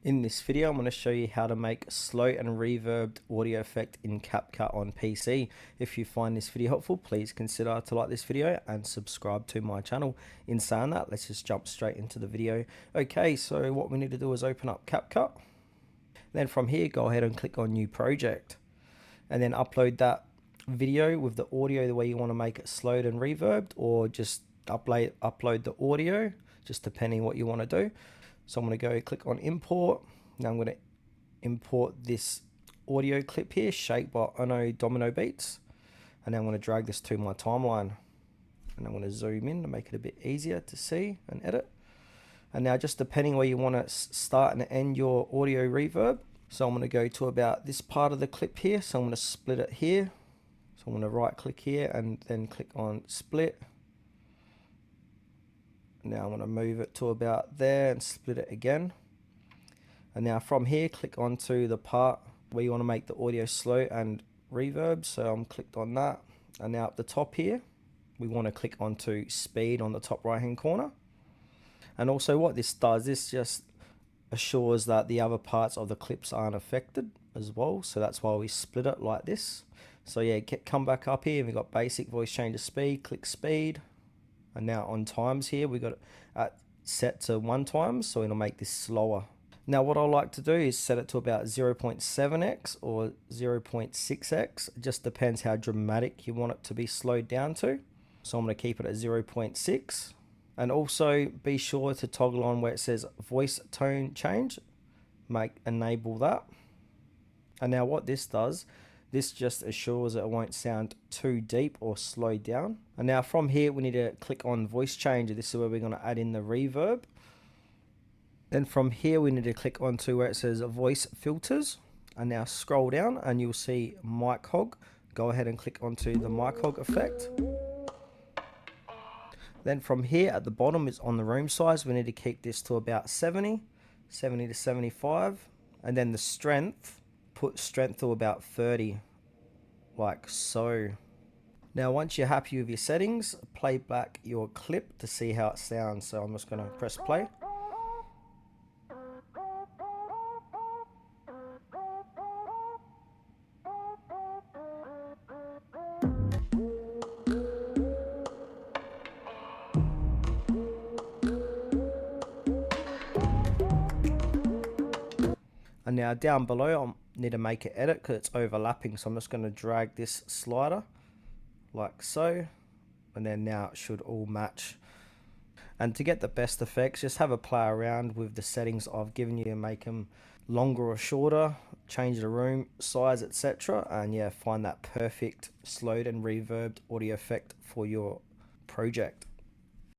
In this video, I'm going to show you how to make slow and reverbed audio effect in CapCut on PC. If you find this video helpful, please consider to like this video and subscribe to my channel. In saying that, let's just jump straight into the video. Okay, so what we need to do is open up CapCut. Then from here, go ahead and click on New Project. And then upload that video with the audio the way you want to make it slowed and reverbed, or just upload the audio, just depending what you want to do. So I'm going to go click on import. Now I'm going to import this audio clip here, shaped by Ono Domino Beats. And then I'm going to drag this to my timeline. And I'm going to zoom in to make it a bit easier to see and edit. And now just depending where you want to start and end your audio reverb. So I'm going to go to about this part of the clip here. So I'm going to split it here. So I'm going to right click here and then click on split. Now I'm going to move it to about there and split it again. And now from here, click onto the part where you want to make the audio slow and reverb. So I'm clicked on that. And now at the top here, we want to click onto speed on the top right hand corner. And also what this does, this just assures that the other parts of the clips aren't affected as well. So that's why we split it like this. So yeah, come back up here and we've got basic voice change to speed, click speed. And now on times here, we got it set to 1 time, so it'll make this slower. Now what I like to do is set it to about 0.7x or 0.6x. It just depends how dramatic you want it to be slowed down to. So I'm going to keep it at 0.6. And also be sure to toggle on where it says voice tone change. Enable that. And now what this does, this just assures that it won't sound too deep or slowed down. And now from here, we need to click on voice changer. This is where we're going to add in the reverb. Then from here, we need to click onto where it says voice filters. And now scroll down and you'll see mic hog. Go ahead and click onto the mic hog effect. Then from here at the bottom is on the room size. We need to keep this to about 70 to 75. And then the strength, put strength to about 30, like so. Now once you're happy with your settings, play back your clip to see how it sounds. So I'm just going to press play. And now down below, I need to make an edit because it's overlapping. So I'm just going to drag this slider like so. And then now it should all match. And to get the best effects, just have a play around with the settings I've given you and make them longer or shorter, change the room size, etc. And yeah, find that perfect slowed and reverbed audio effect for your project.